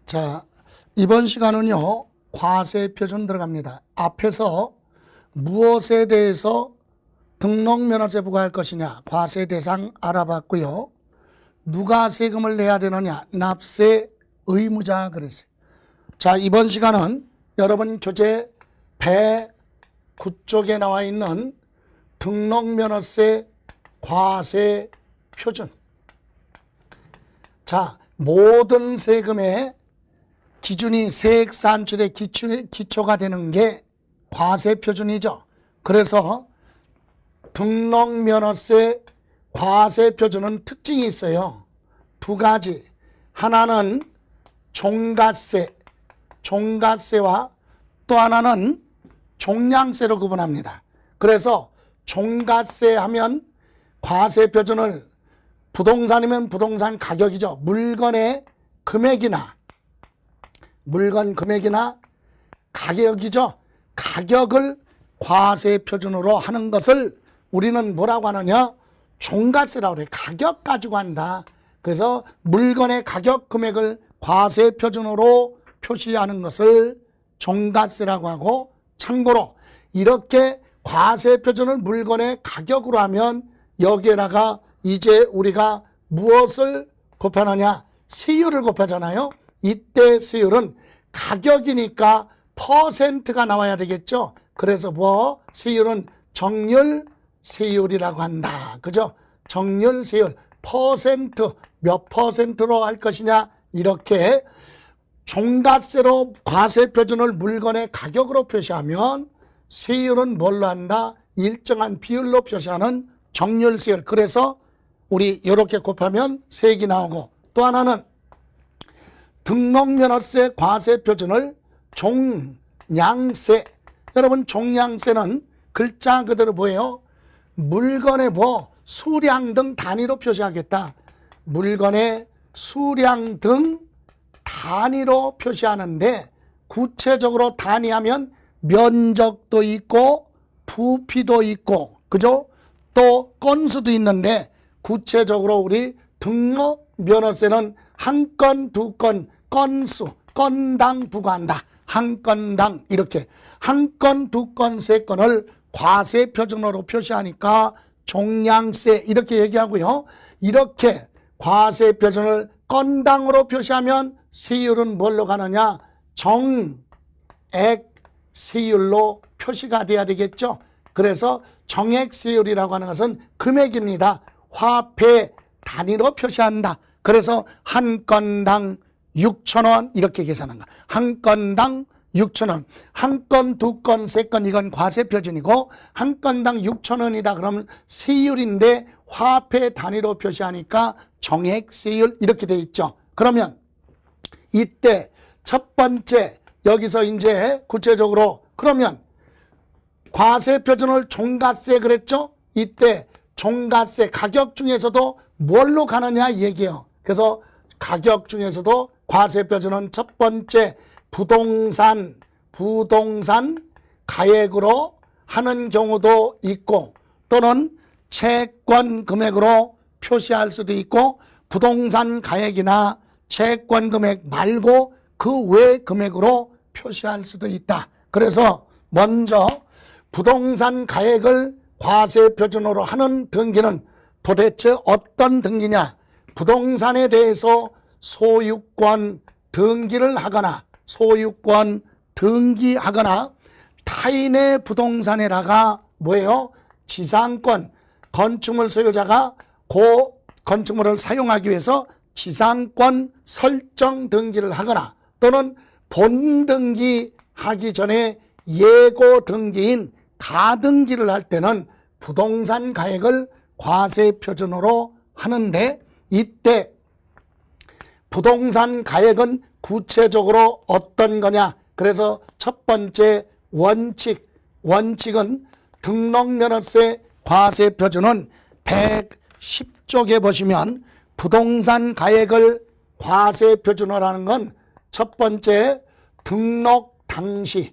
자, 이번 시간은요, 과세 표준 들어갑니다. 앞에서 무엇에 대해서 등록면허세 부과할 것이냐, 과세 대상 알아봤고요. 누가 세금을 내야 되느냐, 납세 의무자 그랬어요. 자, 이번 시간은 여러분 교재 109쪽에 나와 있는 등록면허세 과세 표준. 자, 모든 세금의 기준이 세액 산출의 기초가 되는 게 과세 표준이죠. 그래서 등록면허세 과세 표준은 특징이 있어요. 두 가지. 하나는 종가세와 또 하나는 종량세로 구분합니다. 그래서 종가세 하면 과세 표준을 부동산이면 부동산 가격이죠. 물건 금액이나 가격이죠. 가격을 과세 표준으로 하는 것을 우리는 뭐라고 하느냐? 종가세라고 그래요. 가격 가지고 한다. 그래서 물건의 가격 금액을 과세 표준으로 표시하는 것을 종가세라고 하고, 참고로 이렇게 과세 표준을 물건의 가격으로 하면 여기에다가 이제 우리가 무엇을 곱하느냐? 세율을 곱하잖아요. 이때 세율은 가격이니까 퍼센트가 나와야 되겠죠. 그래서 세율은 정률 세율이라고 한다. 그죠? 정률 세율, 퍼센트, 몇 퍼센트로 할 것이냐, 이렇게 종가세로 과세 표준을 물건의 가격으로 표시하면 세율은 뭘로 한다? 일정한 비율로 표시하는 정률 세율. 그래서 우리 이렇게 곱하면 세액이 나오고, 또 하나는 등록면허세 과세 표준을 종량세. 여러분, 종량세는 글자 그대로 뭐예요? 물건의 수량 등 단위로 표시하겠다. 물건의 수량 등 단위로 표시하는데, 구체적으로 단위하면 면적도 있고 부피도 있고, 그죠? 또 건수도 있는데, 구체적으로 우리 등록면허세는 한 건, 두 건, 건수, 건당 부과한다. 한 건당 이렇게 한 건, 두 건, 세 건을 과세 표준으로 표시하니까 종량세 이렇게 얘기하고요. 이렇게 과세 표준을 건당으로 표시하면 세율은 뭘로 가느냐? 정액 세율로 표시가 돼야 되겠죠. 그래서 정액 세율이라고 하는 것은 금액입니다. 화폐 단위로 표시한다. 그래서 한 건당 6,000원 이렇게 계산한 거야. 한 건당 6,000원. 한 건, 두 건, 세 건 이건 과세 표준이고, 한 건당 6,000원이다 그러면 세율인데 화폐 단위로 표시하니까 정액 세율 이렇게 돼 있죠. 그러면 이때 첫 번째 여기서 이제 구체적으로 그러면 과세 표준을 종가세 그랬죠? 이때 종가세 가격 중에서도 뭘로 가느냐 이 얘기예요. 그래서 가격 중에서도 과세 표준은 첫 번째 부동산 가액으로 하는 경우도 있고, 또는 채권 금액으로 표시할 수도 있고, 부동산 가액이나 채권 금액 말고 그 외 금액으로 표시할 수도 있다. 그래서 먼저 부동산 가액을 과세 표준으로 하는 등기는 도대체 어떤 등기냐? 부동산에 대해서 소유권 등기를 하거나 타인의 부동산에다가 뭐예요? 지상권, 건축물 소유자가 그 건축물을 사용하기 위해서 지상권 설정 등기를 하거나, 또는 본등기 하기 전에 예고 등기인 가등기를 할 때는 부동산 가액을 과세 표준으로 하는데, 이때 부동산 가액은 구체적으로 어떤 거냐? 그래서 첫 번째 원칙은 등록면허세 과세 표준은 110쪽에 보시면 부동산 가액을 과세 표준으로 하는 건 첫 번째 등록 당시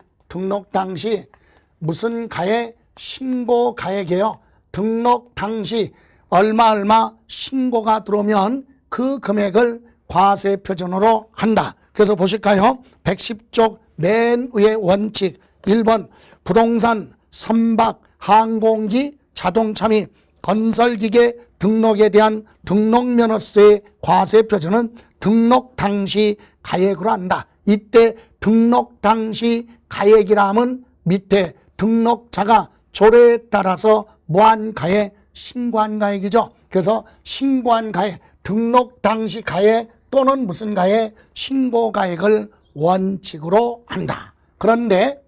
무슨 가액? 신고 가액이에요. 등록 당시 얼마 신고가 들어오면 그 금액을 과세 표준으로 한다. 그래서 보실까요? 110쪽 맨 위에 원칙 1번 부동산, 선박, 항공기, 자동차 및 건설기계 등록에 대한 등록면허세의 과세표준은 등록 당시 가액으로 한다. 이때 등록 당시 가액이라 하면 밑에 등록자가 조례에 따라서 무한 가액, 신고한 가액이죠. 그래서 신고한 가액, 등록 당시 가액 또는 무슨 가액, 신고 가액을 원칙으로 한다. 그런데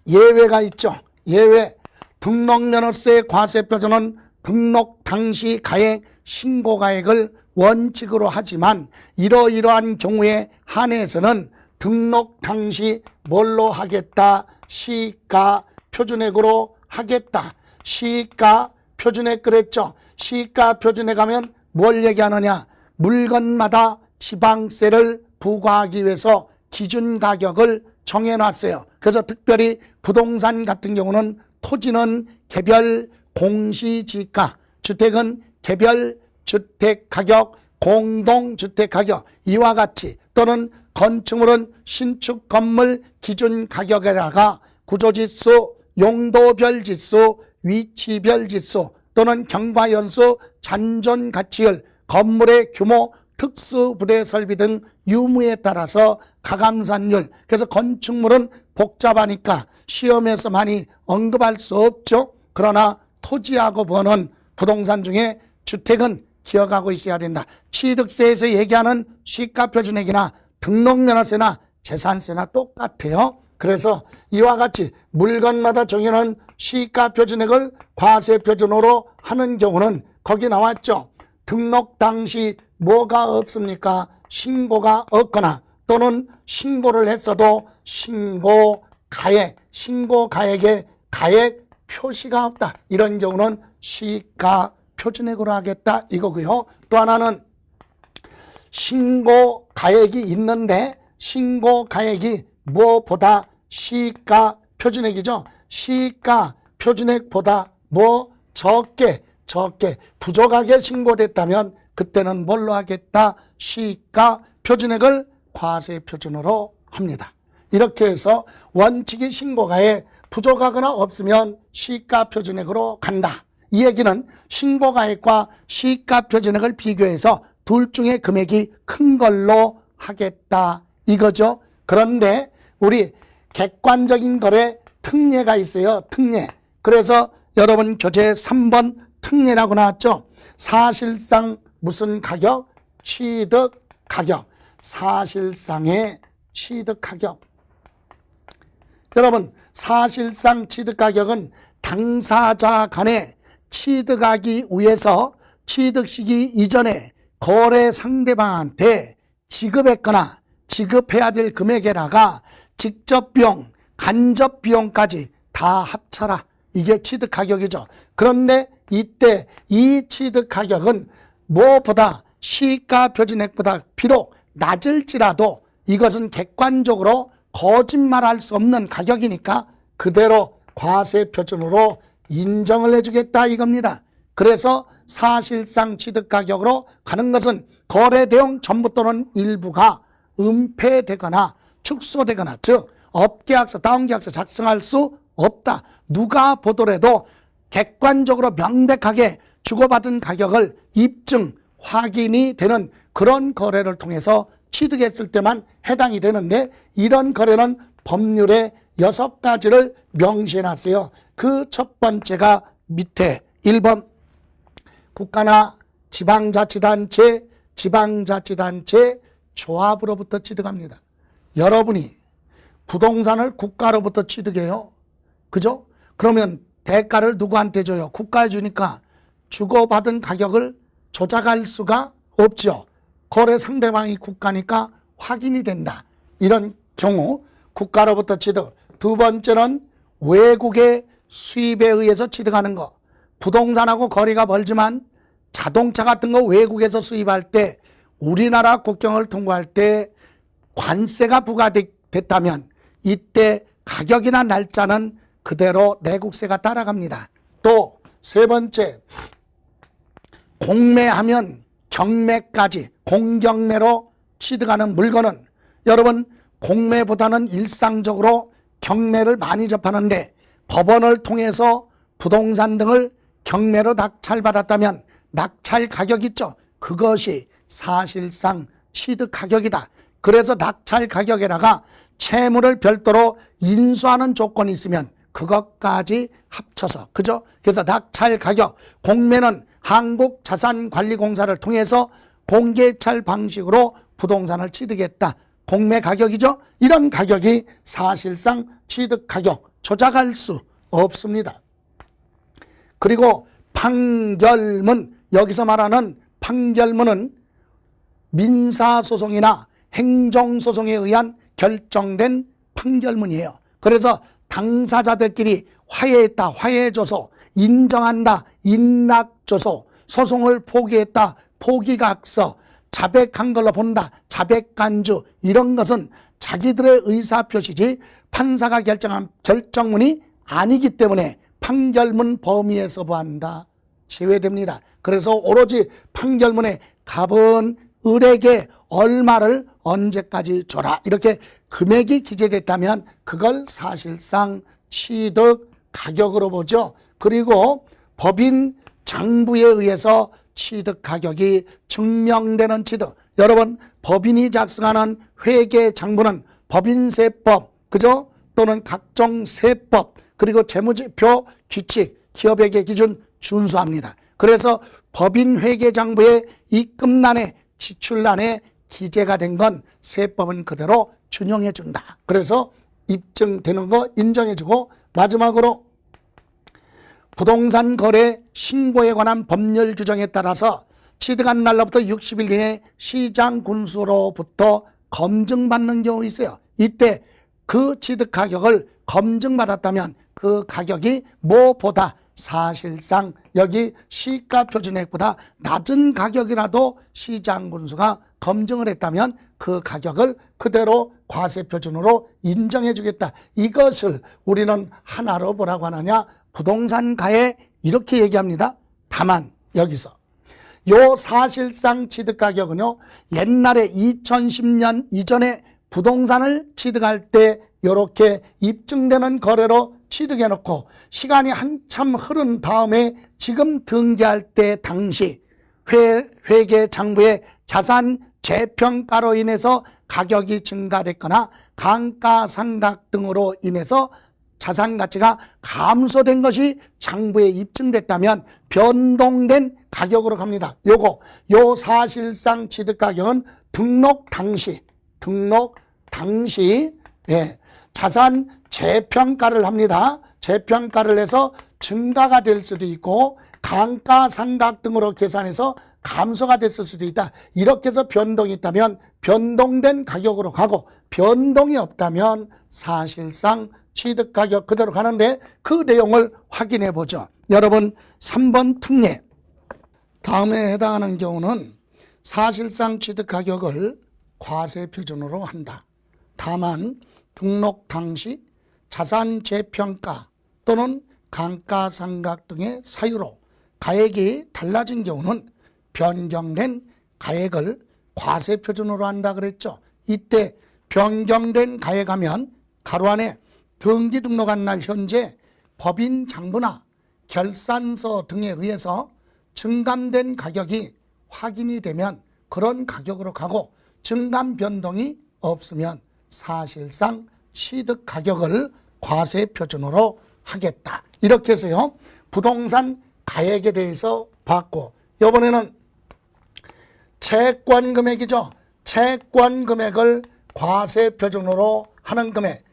예외가 있죠. 예외. 등록면허세 과세표준은 등록 당시 가액, 신고 가액을 원칙으로 하지만 이러이러한 경우에 한해서는 등록 당시 뭘로 하겠다? 시가 표준액으로 하겠다. 시가 표준액 그랬죠. 시가 표준액 하면 뭘 얘기하느냐? 물건마다 지방세를 부과하기 위해서 기준 가격을 정해놨어요. 그래서 특별히 부동산 같은 경우는 토지는 개별 공시지가, 주택은 개별 주택가격, 공동주택가격 이와 같이 또는 건축물은 신축 건물 기준 가격에다가 구조지수, 용도별 지수, 위치별 지수 또는 경과연수, 잔존가치율, 건물의 규모, 특수부대 설비 등 유무에 따라서 가감산율. 그래서 건축물은 복잡하니까 시험에서 많이 언급할 수 없죠. 그러나 토지하고 버는 부동산 중에 주택은 기억하고 있어야 된다. 취득세에서 얘기하는 시가표준액이나 등록면허세나 재산세나 똑같아요. 그래서 이와 같이 물건마다 정해놓은 시가표준액을 과세표준으로 하는 경우는 거기 나왔죠. 등록 당시 뭐가 없습니까? 신고가 없거나 또는 신고를 했어도 신고가액에 가액 표시가 없다. 이런 경우는 시가표준액으로 하겠다 이거고요. 또 하나는 신고가액이 있는데 신고가액이 무엇보다 시가표준액이죠. 시가표준액보다 적게 부족하게 신고됐다면 그때는 뭘로 하겠다? 시가표준액을 과세표준으로 합니다. 이렇게 해서 원칙이 신고가액, 부족하거나 없으면 시가표준액으로 간다. 이 얘기는 신고가액과 시가표준액을 비교해서 둘 중에 금액이 큰 걸로 하겠다 이거죠. 그런데 우리 객관적인 거래 특례가 있어요. 특례. 그래서 여러분 교재 3번 특례라고 나왔죠. 사실상 무슨 가격? 취득 가격. 사실상의 취득 가격. 여러분 사실상 취득 가격은 당사자 간에 취득하기 위해서 취득 시기 이전에 거래 상대방한테 지급했거나 지급해야 될 금액에다가 직접 비용, 간접 비용까지 다 합쳐라. 이게 취득 가격이죠. 그런데 이때 이 취득 가격은 무엇보다 시가표준액보다 비록 낮을지라도 이것은 객관적으로 거짓말할 수 없는 가격이니까 그대로 과세표준으로 인정을 해주겠다 이겁니다. 그래서 사실상 취득가격으로 가는 것은 거래 내용 전부 또는 일부가 은폐되거나 축소되거나 즉 업계약서, 다운계약서 작성할 수 없다. 누가 보더라도 객관적으로 명백하게 주고받은 가격을 입증, 확인이 되는 그런 거래를 통해서 취득했을 때만 해당이 되는데 이런 거래는 법률에 6가지를 명시해놨어요. 그 첫 번째가 밑에 1번 국가나 지방자치단체, 조합으로부터 취득합니다. 여러분이 부동산을 국가로부터 취득해요. 그죠? 그러면 대가를 누구한테 줘요? 국가에 주니까 주고받은 가격을 조작할 수가 없죠. 거래 상대방이 국가니까 확인이 된다. 이런 경우 국가로부터 취득. 두 번째는 외국의 수입에 의해서 취득하는 거. 부동산하고 거리가 멀지만 자동차 같은 거 외국에서 수입할 때 우리나라 국경을 통과할 때 관세가 부과됐다면 이때 가격이나 날짜는 그대로 내국세가 따라갑니다. 또 세 번째, 공매하면 경매까지 공경매로 취득하는 물건은 여러분 공매보다는 일상적으로 경매를 많이 접하는데 법원을 통해서 부동산 등을 경매로 낙찰받았다면 낙찰 가격 있죠. 그것이 사실상 취득 가격이다. 그래서 낙찰 가격에다가 채무를 별도로 인수하는 조건이 있으면 그것까지 합쳐서, 그죠? 그래서 낙찰 가격, 공매는 한국자산관리공사를 통해서 공개입찰 방식으로 부동산을 취득했다. 공매 가격이죠. 이런 가격이 사실상 취득 가격, 조작할 수 없습니다. 그리고 판결문, 여기서 말하는 판결문은 민사소송이나 행정소송에 의한 결정된 판결문이에요. 그래서 당사자들끼리 화해했다, 화해줘서, 인정한다, 인락줘서, 소송을 포기했다, 포기각서, 자백한 걸로 본다, 자백간주, 이런 것은 자기들의 의사표시지 판사가 결정한 결정문이 아니기 때문에 판결문 범위에서 보한다, 제외됩니다. 그래서 오로지 판결문에 갑은 을에게 얼마를 언제까지 줘라, 이렇게 금액이 기재됐다면 그걸 사실상 취득 가격으로 보죠. 그리고 법인 장부에 의해서 취득 가격이 증명되는 취득, 여러분 법인이 작성하는 회계 장부는 법인세법, 그죠? 또는 각종 세법, 그리고 재무제표 규칙, 기업회계 기준 준수합니다. 그래서 법인 회계 장부의 입금란에 지출란에 기재가 된 건 세법은 그대로 준용해 준다. 그래서 입증되는 거 인정해주고, 마지막으로 부동산 거래 신고에 관한 법률 규정에 따라서 취득한 날로부터 60일 이내 시장 군수로부터 검증받는 경우 있어요. 이때 그 취득 가격을 검증받았다면 그 가격이 뭐보다 사실상 여기 시가 표준액보다 낮은 가격이라도 시장 군수가 검증을 했다면 그 가격을 그대로 과세 표준으로 인정해 주겠다. 이것을 우리는 하나로 뭐라고 하느냐, 부동산 가액, 이렇게 얘기합니다. 다만 여기서 요 사실상 취득 가격은요, 옛날에 2010년 이전에 부동산을 취득할 때 이렇게 입증되는 거래로 취득해 놓고 시간이 한참 흐른 다음에 지금 등기할 때 당시 회계 장부의 자산 재평가로 인해서 가격이 증가됐거나 감가상각 등으로 인해서 자산 가치가 감소된 것이 장부에 입증됐다면 변동된 가격으로 갑니다. 요 사실상 취득 가격은 등록 당시 예, 자산 재평가를 합니다. 재평가를 해서 증가가 될 수도 있고 감가상각 등으로 계산해서 감소가 됐을 수도 있다. 이렇게 해서 변동이 있다면 변동된 가격으로 가고, 변동이 없다면 사실상 취득 가격 그대로 가는데, 그 내용을 확인해 보죠. 여러분 3번 특례 다음에 해당하는 경우는 사실상 취득 가격을 과세 표준으로 한다. 다만 등록 당시 자산 재평가 또는 감가상각 등의 사유로 가액이 달라진 경우는 변경된 가액을 과세 표준으로 한다 그랬죠. 이때 변경된 가액하면 가로 안에 등기 등록한 날 현재 법인 장부나 결산서 등에 의해서 증감된 가격이 확인이 되면 그런 가격으로 가고, 증감 변동이 없으면 사실상 취득 가격을 과세 표준으로 하겠다. 이렇게 해서요, 부동산 가액에 대해서 봤고, 이번에는 채권 금액이죠. 채권 금액을 과세 표준으로 하는 금액.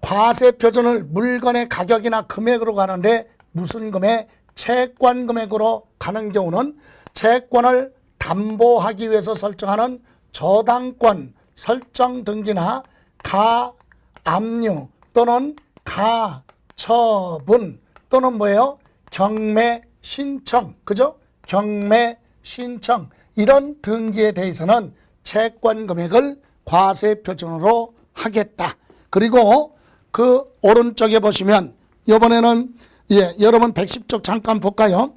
과세 표준을 물건의 가격이나 금액으로 가는데 무슨 금액? 채권 금액으로 가는 경우는 채권을 담보하기 위해서 설정하는 저당권 설정 등기나 가압류 또는 가처분 또는 뭐예요? 경매 신청, 그죠? 경매 신청, 이런 등기에 대해서는 채권 금액을 과세 표준으로 하겠다. 그리고 그 오른쪽에 보시면 이번에는 여러분 110쪽 잠깐 볼까요?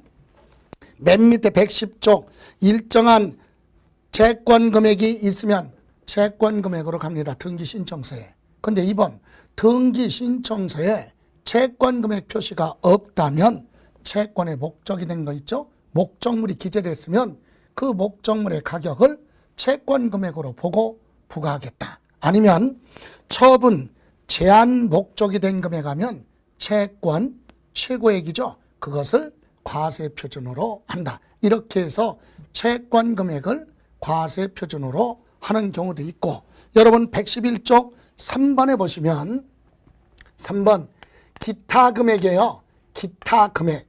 맨 밑에 110쪽 일정한 채권 금액이 있으면 채권 금액으로 갑니다. 등기 신청서에. 근데 이번 등기 신청서에 채권 금액 표시가 없다면 채권의 목적이 된 거 있죠? 목적물이 기재됐으면 그 목적물의 가격을 채권 금액으로 보고 부과하겠다. 아니면 처분 제한 목적이 된 금액 하면 채권 최고액이죠. 그것을 과세 표준으로 한다. 이렇게 해서 채권 금액을 과세 표준으로 하는 경우도 있고, 여러분 111쪽 3번에 보시면 3번 기타 금액이에요. 기타 금액.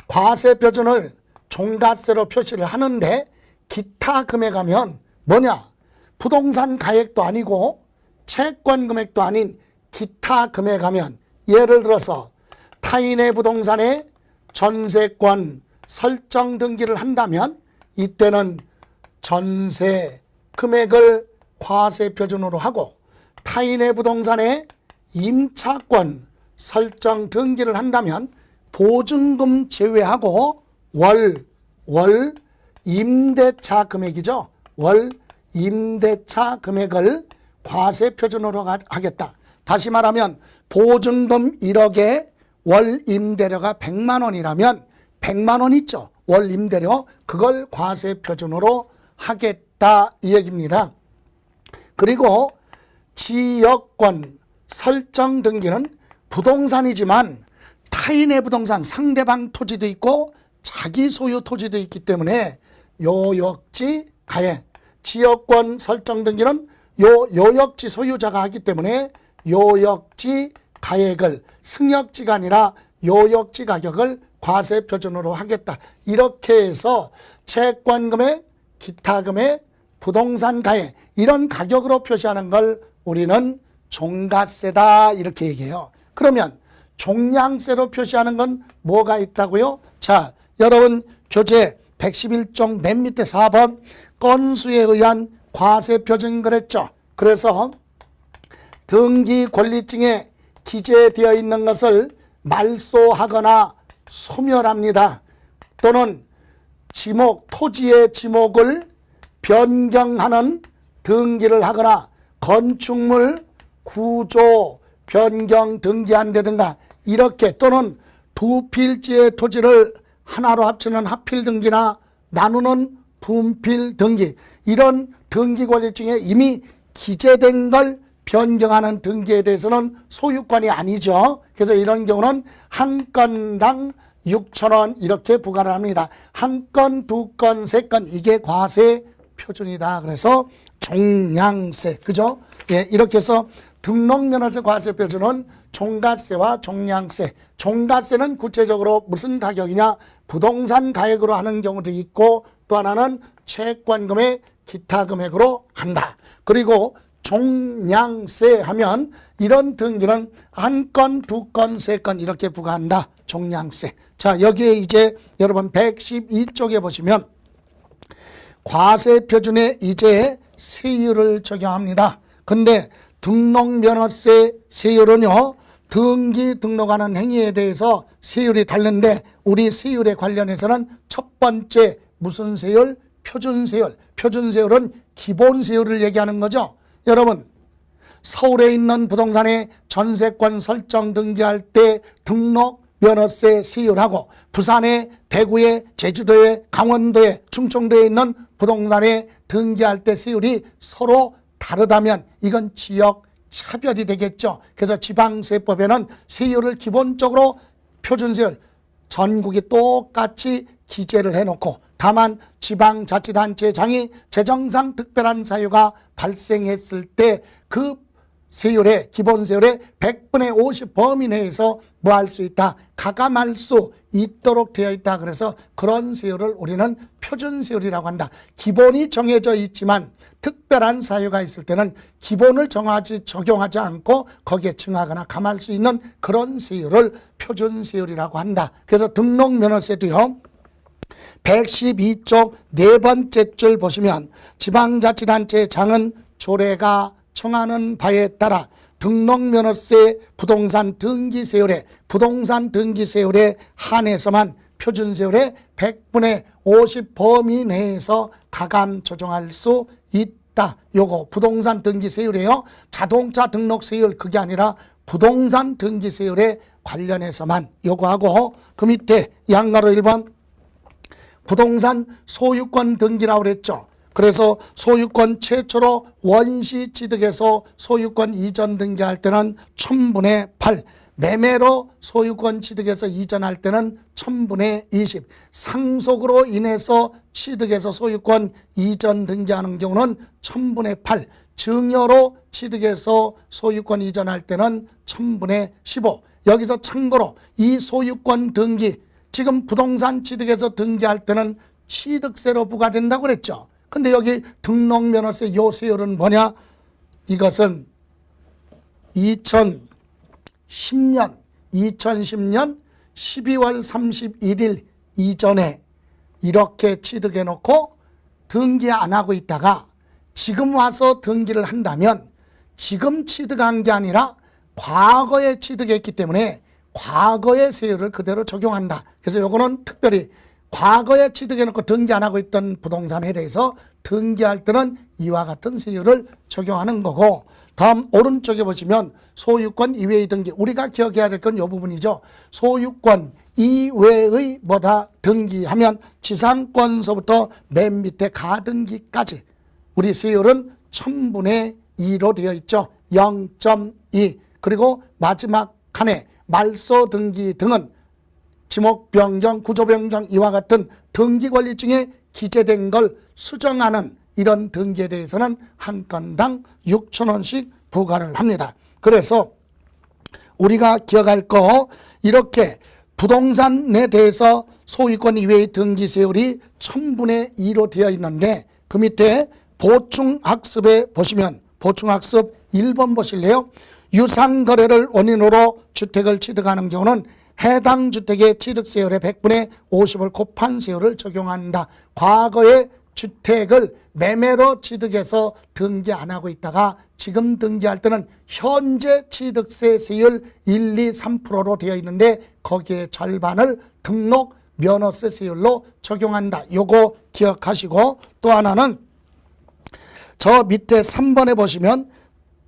과세 표준을 종가세로 표시를 하는데 기타 금액 하면 뭐냐? 부동산 가액도 아니고 채권 금액도 아닌 기타 금액 하면, 예를 들어서 타인의 부동산에 전세권 설정 등기를 한다면 이때는 전세 금액을 과세 표준으로 하고, 타인의 부동산에 임차권 설정 등기를 한다면 보증금 제외하고 월 임대차 금액이죠. 월 임대차 금액을 과세 표준으로 하겠다. 다시 말하면 보증금 1억에 월 임대료가 100만 원이라면 100만 원 있죠. 월 임대료, 그걸 과세 표준으로 하겠다 이 얘기입니다. 그리고 지역권 설정 등기는 부동산이지만 타인의 부동산, 상대방 토지도 있고 자기 소유 토지도 있기 때문에 요역지 가액, 지역권 설정 등기는 요역지 소유자가 하기 때문에 요역지 가액을, 승역지가 아니라 요역지 가격을 과세 표준으로 하겠다. 이렇게 해서 채권 금액, 기타 금액, 부동산 가액, 이런 가격으로 표시하는 걸 우리는 종가세다 이렇게 얘기해요. 그러면 종량세로 표시하는 건 뭐가 있다고요? 자, 여러분 교재 111쪽 맨 밑에 4번 건수에 의한 과세 표준 그랬죠. 그래서 등기 권리증에 기재되어 있는 것을 말소하거나 소멸합니다. 또는 지목, 토지의 지목을 변경하는 등기를 하거나 건축물 구조 변경 등기한다든가 이렇게, 또는 두 필지의 토지를 하나로 합치는 합필 등기나 나누는 분필 등기, 이런 등기 권리증에 이미 기재된 걸 변경하는 등기에 대해서는 소유권이 아니죠. 그래서 이런 경우는 한 건당 6,000원 이렇게 부과를 합니다. 한 건, 두 건, 세 건, 이게 과세 표준이다. 그래서 종량세, 그죠? 예, 이렇게 해서 등록면허세 과세 표준은 종가세와 종량세. 종가세는 구체적으로 무슨 가격이냐? 부동산 가액으로 하는 경우도 있고, 또 하나는 채권 금액, 기타 금액으로 한다. 그리고 종량세 하면 이런 등기는 한 건, 두 건, 세 건 이렇게 부과한다. 종량세. 자, 여기에 이제 여러분 112쪽에 보시면 과세 표준에 이제 세율을 적용합니다. 근데 등록면허세 세율은요, 등기 등록하는 행위에 대해서 세율이 다른데 우리 세율에 관련해서는 첫 번째 무슨 세율? 표준세율. 표준세율은 기본세율을 얘기하는 거죠. 여러분, 서울에 있는 부동산에 전세권 설정 등기할 때 등록면허세 세율하고 부산에, 대구에, 제주도에, 강원도에, 충청도에 있는 부동산에 등기할 때 세율이 서로 다르다면 이건 지역 차별이 되겠죠. 그래서 지방세법에는 세율을 기본적으로 표준세율 전국이 똑같이 기재를 해놓고, 다만 지방자치단체장이 재정상 특별한 사유가 발생했을 때 그 세율의 기본세율의 100분의 50 범위 내에서 뭐 할 수 있다, 가감할 수 있도록 되어 있다. 그래서 그런 세율을 우리는 표준세율이라고 한다. 기본이 정해져 있지만 특별한 사유가 있을 때는 기본을 적용하지 않고 거기에 증하거나 감할 수 있는 그런 세율을 표준세율이라고 한다. 그래서 등록면허세도요, 112쪽 네 번째 줄 보시면 지방자치단체장은 조례가 정하는 바에 따라 등록면허세 부동산 등기세율에 한해서만 표준세율의 100분의 50 범위 내에서 가감 조정할 수 같다. 요거 부동산 등기세율이에요. 자동차 등록세율 그게 아니라 부동산 등기세율에 관련해서만 요거하고 그 밑에 양가로 1번 부동산 소유권 등기라고 그랬죠. 그래서 소유권 최초로 원시 취득해서 소유권 이전 등기할 때는 1000분의 8, 매매로 소유권 취득해서 이전할 때는 1000분의 20, 상속으로 인해서 취득해서 소유권 이전 등기하는 경우는 1000분의 8, 증여로 취득해서 소유권 이전할 때는 1000분의 15. 여기서 참고로 이 소유권 등기, 지금 부동산 취득해서 등기할 때는 취득세로 부과된다고 그랬죠. 근데 여기 등록면허세 요 세율은 뭐냐? 이것은 2010년 12월 31일 이전에 이렇게 취득해 놓고 등기 안 하고 있다가 지금 와서 등기를 한다면 지금 취득한 게 아니라 과거에 취득했기 때문에 과거의 세율을 그대로 적용한다. 그래서 요거는 특별히 과거에 취득해놓고 등기 안 하고 있던 부동산에 대해서 등기할 때는 이와 같은 세율을 적용하는 거고, 다음 오른쪽에 보시면 소유권 이외의 등기, 우리가 기억해야 될 건 이 부분이죠. 소유권 이외의 뭐다 등기하면 지상권서부터 맨 밑에 가등기까지 우리 세율은 1000분의 2로 되어 있죠. 0.2. 그리고 마지막 칸에 말소 등기 등은 지목 변경, 구조 변경 이와 같은 등기 권리증에 기재된 걸 수정하는 이런 등기에 대해서는 한 건당 6,000원씩 부과를 합니다. 그래서 우리가 기억할 거 이렇게 부동산에 대해서 소유권 이외의 등기 세율이 1000분의 2로 되어 있는데 그 밑에 보충학습에 보시면 보충학습 1번 보실래요? 유상거래를 원인으로 주택을 취득하는 경우는 해당 주택의 취득세율의 100분의 50을 곱한 세율을 적용한다. 과거에 주택을 매매로 취득해서 등기 안 하고 있다가 지금 등기할 때는 현재 취득세 세율 1, 2, 3%로 되어 있는데 거기에 절반을 등록 면허세 세율로 적용한다. 요거 기억하시고, 또 하나는 저 밑에 3번에 보시면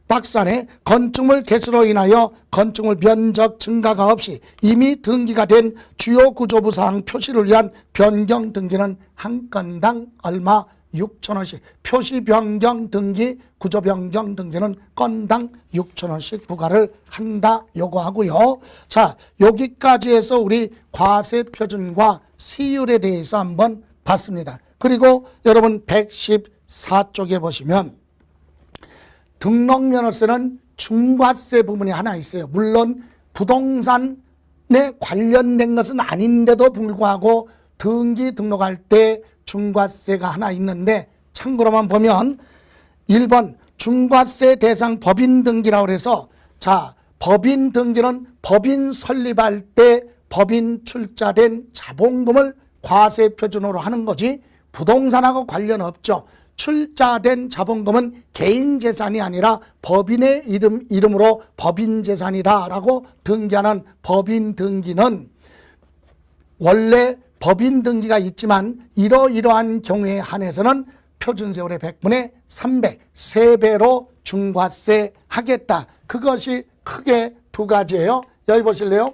박스 안에 건축물 개수로 인하여 건축물 면적 증가가 없이 이미 등기가 된 주요 구조부 사항 표시를 위한 변경 등기는 한 건당 얼마? 6,000원씩. 표시 변경 등기, 구조 변경 등기는 건당 6,000원씩 부과를 한다. 요거 하고요. 자, 여기까지 해서 우리 과세 표준과 세율에 대해서 한번 봤습니다. 그리고 여러분 114쪽에 보시면 등록면허세는 중과세 부분이 하나 있어요. 물론 부동산에 관련된 것은 아닌데도 불구하고 등기 등록할 때 중과세가 하나 있는데 참고로만 보면 1번 중과세 대상 법인 등기라고 해서, 자, 법인 등기는 법인 설립할 때 법인 출자된 자본금을 과세 표준으로 하는 거지 부동산하고 관련 없죠. 출자된 자본금은 개인 재산이 아니라 법인의 이름으로 법인 재산이다라고 등기하는 법인 등기는 원래 법인 등기가 있지만 이러이러한 경우에 한해서는 표준세율의 100분의 300, 3배로 중과세 하겠다. 그것이 크게 두 가지예요. 여기 보실래요?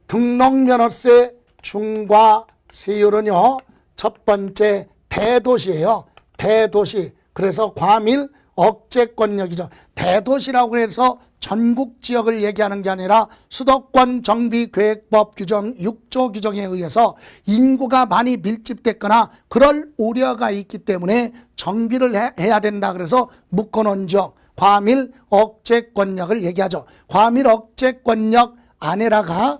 등록면허세 중과세율은요, 첫 번째 대도시예요. 대도시. 그래서 과밀 억제권역이죠. 대도시라고 해서 전국 지역을 얘기하는 게 아니라 수도권 정비계획법 규정 6조 규정에 의해서 인구가 많이 밀집됐거나 그럴 우려가 있기 때문에 정비를 해야 된다. 그래서 묶어놓은 지역 과밀 억제권역을 얘기하죠. 과밀 억제권역 안에다가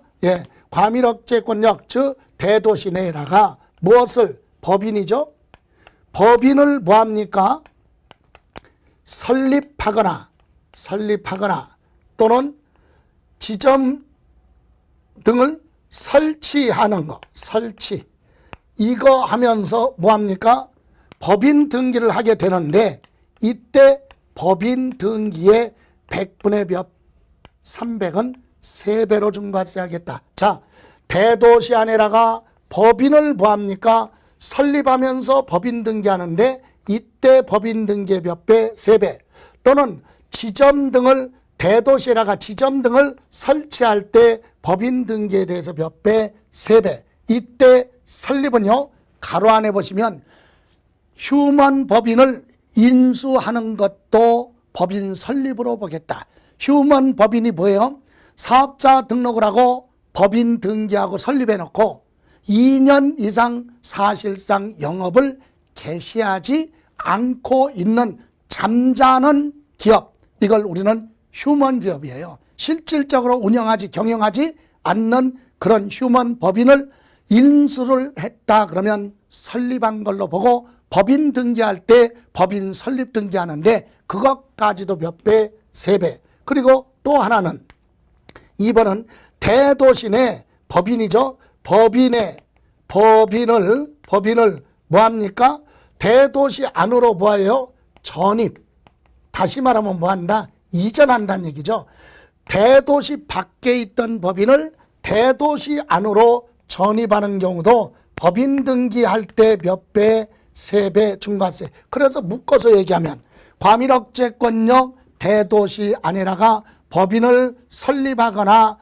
과밀 억제권역 즉 대도시 내에다가 무엇을 법인이죠. 법인을 뭐합니까? 설립하거나 또는 지점 등을 설치하는 거, 설치. 이거 하면서 뭐합니까? 법인 등기를 하게 되는데 이때 법인 등기에 100분의 몇 300은 3배로 중과세 하겠다. 자, 대도시 안에다가 법인을 뭐합니까? 설립하면서 법인 등기하는데 이때 법인 등기의 몇 배? 3배. 또는 지점 등을 대도시에다가 지점 등을 설치할 때 법인 등기에 대해서 몇 배? 3배. 이때 설립은요. 가로 안에 보시면 휴먼 법인을 인수하는 것도 법인 설립으로 보겠다. 휴먼 법인이 뭐예요? 사업자 등록을 하고 법인 등기하고 설립해 놓고 2년 이상 사실상 영업을 개시하지 않고 있는 잠자는 기업, 이걸 우리는 휴먼 기업이에요. 실질적으로 운영하지 경영하지 않는 그런 휴먼 법인을 인수를 했다 그러면 설립한 걸로 보고 법인 등기할 때 법인 설립 등기하는데 그것까지도 몇 배? 3배. 그리고 또 하나는 2번은 대도시 내 법인이죠. 법인을 뭐합니까? 대도시 안으로 뭐예요? 전입. 다시 말하면 뭐한다? 이전한다는 얘기죠. 대도시 밖에 있던 법인을 대도시 안으로 전입하는 경우도 법인 등기할 때 몇 배? 3배 중과세. 그래서 묶어서 얘기하면 과밀억제권역 대도시 안에다가 법인을 설립하거나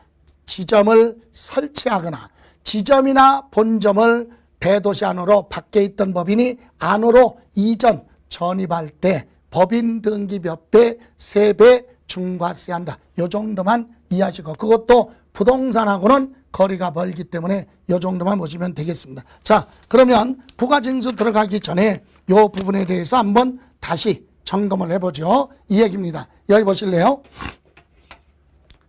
지점을 설치하거나 지점이나 본점을 대도시 안으로 밖에 있던 법인이 안으로 이전 전입할 때 법인 등기 몇 배? 3배 중과세 한다. 요 정도만 이해하시고 그것도 부동산하고는 거리가 멀기 때문에 요 정도만 보시면 되겠습니다. 자, 그러면 부가징수 들어가기 전에 요 부분에 대해서 한번 다시 점검을 해보죠. 이 얘기입니다. 여기 보실래요?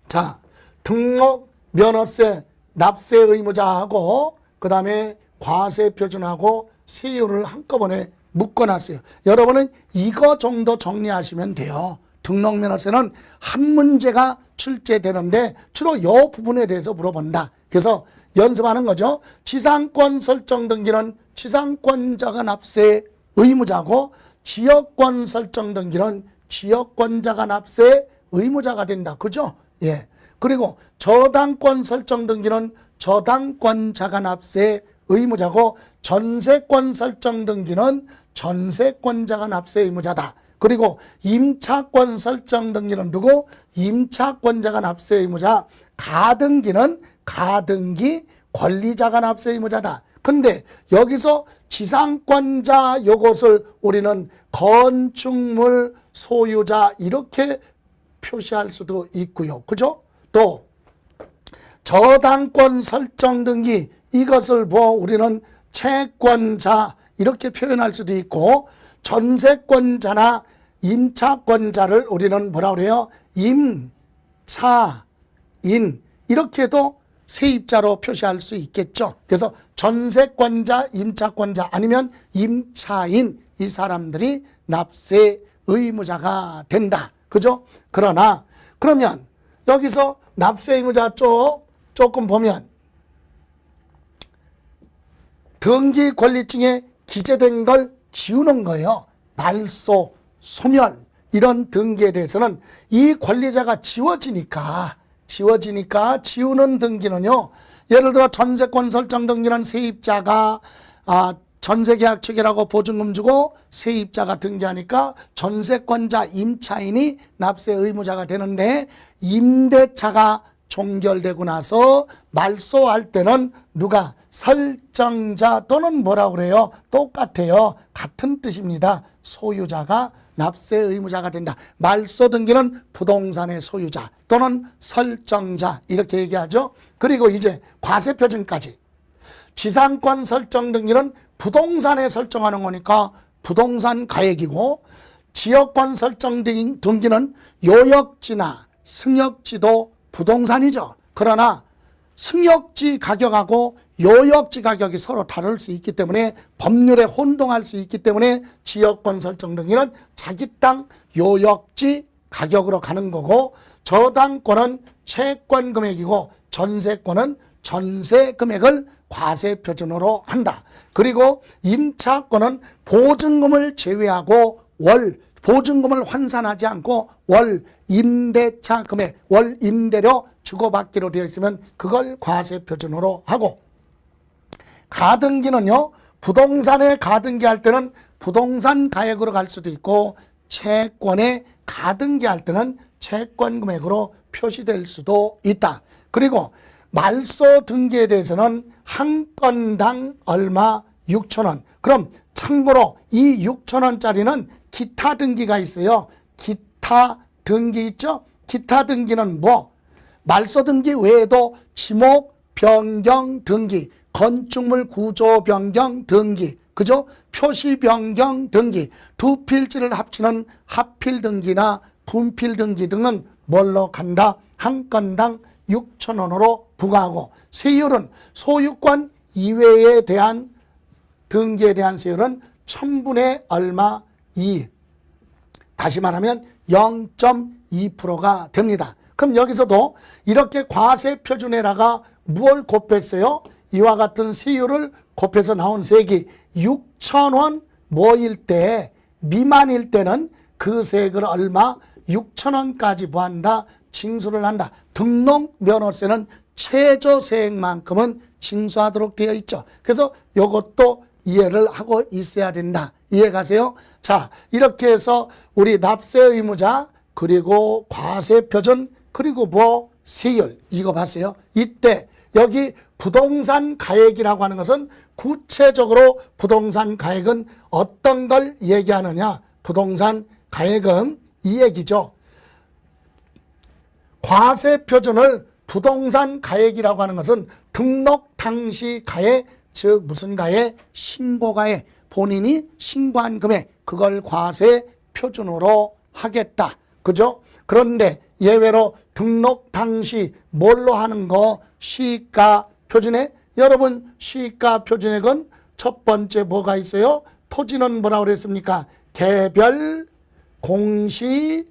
자, 등록 면허세 납세 의무자하고 그 다음에 과세 표준하고 세율을 한꺼번에 묶어놨어요. 여러분은 이거 정도 정리하시면 돼요. 등록면허세는 한 문제가 출제되는데 주로 이 부분에 대해서 물어본다. 그래서 연습하는 거죠. 지상권 설정 등기는 지상권자가 납세 의무자고 지역권 설정 등기는 지역권자가 납세 의무자가 된다. 그죠? 예. 그리고 저당권 설정 등기는 저당권자가 납세 의무자고 전세권 설정 등기는 전세권자가 납세 의무자다. 그리고 임차권 설정 등기는 누구? 임차권자가 납세 의무자. 가등기는 가등기 권리자가 납세 의무자다. 근데 여기서 지상권자 요것을 우리는 건축물 소유자 이렇게 표시할 수도 있고요. 그죠? 또 저당권 설정 등기 이것을 우리는 채권자 이렇게 표현할 수도 있고 전세권자나 임차권자를 우리는 뭐라 그래요? 임차인 이렇게도 세입자로 표시할 수 있겠죠. 그래서 전세권자, 임차권자 아니면 임차인 이 사람들이 납세 의무자가 된다. 그죠? 그러면 여기서 납세 의무자 조금 보면 등기 권리증에 기재된 걸 지우는 거예요. 말소, 소멸 이런 등기에 대해서는 이 권리자가 지우는 등기는요. 예를 들어 전세권 설정 등기는 세입자가 전세계약 체결하고 보증금 주고 세입자가 등기하니까 전세권자 임차인이 납세 의무자가 되는데 임대차가 종결되고 나서 말소할 때는 누가 설정자 또는 뭐라고 그래요? 똑같아요. 같은 뜻입니다. 소유자가 납세 의무자가 된다. 말소 등기는 부동산의 소유자 또는 설정자 이렇게 얘기하죠. 그리고 이제 과세 표준까지. 지상권 설정 등기는 부동산에 설정하는 거니까 부동산 가액이고 지역권 설정 등기는 요역지나 승역지도 부동산이죠. 그러나 승역지 가격하고 요역지 가격이 서로 다를 수 있기 때문에 법률에 혼동할 수 있기 때문에 지역권 설정 등기는 자기 땅 요역지 가격으로 가는 거고 저당권은 채권 금액이고 전세권은 전세 금액을 과세 표준으로 한다. 그리고 임차권은 보증금을 제외하고 보증금을 환산하지 않고 월 임대차 금액, 월 임대료 주고받기로 되어 있으면 그걸 과세 표준으로 하고 가등기는요. 부동산에 가등기할 때는 부동산 가액으로 갈 수도 있고 채권에 가등기할 때는 채권 금액으로 표시될 수도 있다. 그리고 말소 등기에 대해서는 한 건당 얼마 6,000원. 그럼 참고로 이 6,000원짜리는 기타 등기가 있어요. 기타 등기 있죠? 기타 등기는 뭐? 말소 등기 외에도 지목 변경 등기, 건축물 구조 변경 등기, 그죠? 표시 변경 등기, 두 필지를 합치는 합필 등기나 분필 등기 등은 뭘로 간다? 한 건당 6,000원으로 부과하고, 세율은 소유권 이외에 대한 등기에 대한 세율은 1000분의 얼마 2. 다시 말하면 0.2%가 됩니다. 그럼 여기서도 이렇게 과세표준에다가 무엇을 곱했어요? 이와 같은 세율을 곱해서 나온 세액이 6,000원 뭐일 때, 미만일 때는 그 세액을 얼마? 6,000원까지 부한다. 징수를 한다. 등록면허세는 최저세액만큼은 징수하도록 되어 있죠. 그래서 이것도 이해를 하고 있어야 된다. 이해가세요? 자, 이렇게 해서 우리 납세 의무자, 그리고 과세표준, 그리고 뭐 세율, 이거 봤어요. 이때 여기 부동산 가액이라고 하는 것은 구체적으로 부동산 가액은 어떤 걸 얘기하느냐? 부동산 가액은 이 얘기죠. 과세표준을 부동산 가액이라고 하는 것은 등록 당시 가액, 즉 무슨 가액? 신고가액, 본인이 신고한 금액, 그걸 과세표준으로 하겠다. 그죠? 그런데 예외로 등록 당시 뭘로 하는 거? 시가표준액. 여러분, 시가표준액은 첫 번째 뭐가 있어요? 토지는 뭐라고 그랬습니까? 개별 공시지가가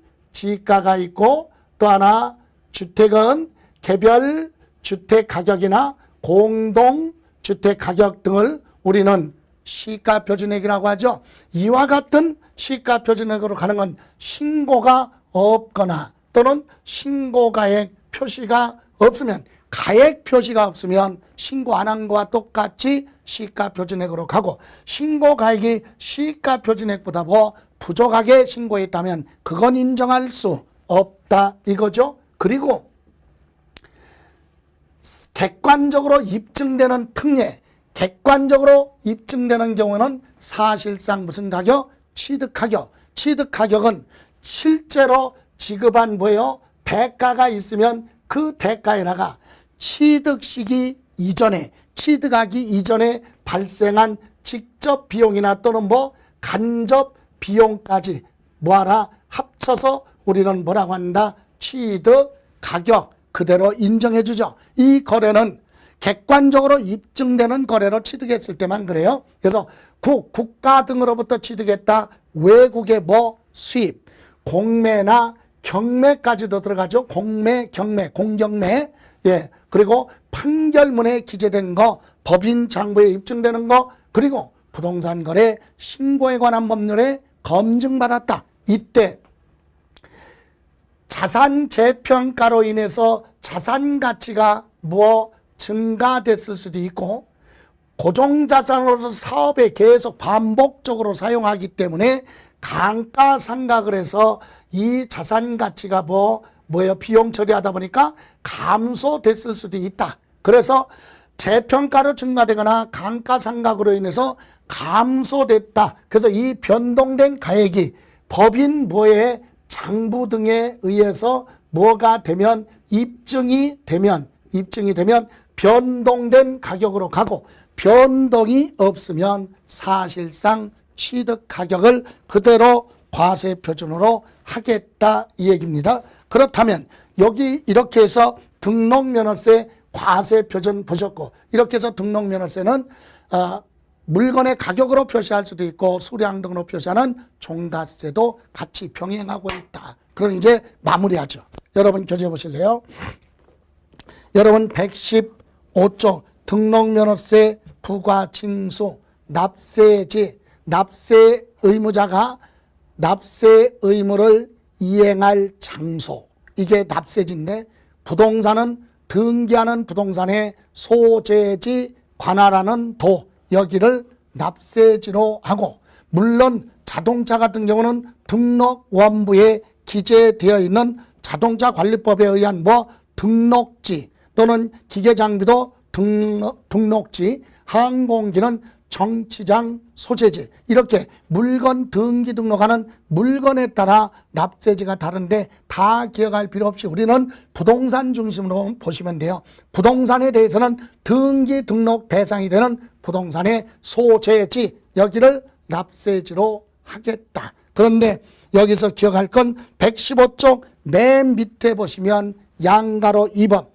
있고, 또 하나 주택은 개별 주택가격이나 공동주택가격 등을 우리는 시가표준액이라고 하죠. 이와 같은 시가표준액으로 가는 건 신고가 없거나 또는 신고가액 표시가 없으면, 가액 표시가 없으면 신고 안 한 거와 똑같이 시가표준액으로 가고, 신고가액이 시가표준액보다 뭐 부족하게 신고했다면 그건 인정할 수 없다 이거죠. 그리고 객관적으로 입증되는 특례, 객관적으로 입증되는 경우는 사실상 무슨 가격? 취득가격. 취득가격은 실제로 지급한 뭐예요? 대가가 있으면 그 대가에다가 취득 시기 이전에, 취득하기 이전에 발생한 직접 비용이나 또는 뭐 간접 비용까지 뭐하라? 합쳐서 우리는 뭐라고 한다? 취득 가격 그대로 인정해 주죠. 이 거래는 객관적으로 입증되는 거래로 취득했을 때만 그래요. 그래서 국가 등으로부터 취득했다. 외국의 뭐 수입, 공매나 경매까지도 들어가죠. 공매, 경매, 공경매. 예. 그리고 판결문에 기재된 거, 법인 장부에 입증되는 거, 그리고 부동산 거래 신고에 관한 법률에 검증받았다. 이때 자산 재평가로 인해서 자산 가치가 뭐 증가됐을 수도 있고, 고정자산으로서 사업에 계속 반복적으로 사용하기 때문에 감가상각을 해서 이 자산 가치가 뭐예요? 비용 처리하다 보니까 감소됐을 수도 있다. 그래서 재평가로 증가되거나 감가상각으로 인해서 감소됐다. 그래서 이 변동된 가액이 법인 뭐에 장부 등에 의해서 뭐가 되면 입증이 되면 변동된 가격으로 가고, 변동이 없으면 사실상 취득 가격을 그대로 과세표준으로 하겠다 이 얘기입니다. 그렇다면 여기 이렇게 해서 등록면허세 과세표준 보셨고, 이렇게 해서 등록면허세는 물건의 가격으로 표시할 수도 있고 수량 등으로 표시하는 종가세도 같이 병행하고 있다. 그럼 이제 마무리하죠. 여러분 교재 보실래요? 여러분 115조 등록면허세 부과징수 납세지, 납세 의무자가 납세 의무를 이행할 장소, 이게 납세지인데, 부동산은 등기하는 부동산의 소재지 관할하는 도, 여기를 납세지로 하고, 물론 자동차 같은 경우는 등록원부에 기재되어 있는 자동차관리법에 의한 등록지 또는 기계장비도 등록지, 항공기는 정치장 소재지, 이렇게 물건 등기 등록하는 물건에 따라 납세지가 다른데 다 기억할 필요 없이 우리는 부동산 중심으로 보시면 돼요. 부동산에 대해서는 등기 등록 대상이 되는 부동산의 소재지, 여기를 납세지로 하겠다. 그런데 여기서 기억할 건 115쪽 맨 밑에 보시면 양가로 2번,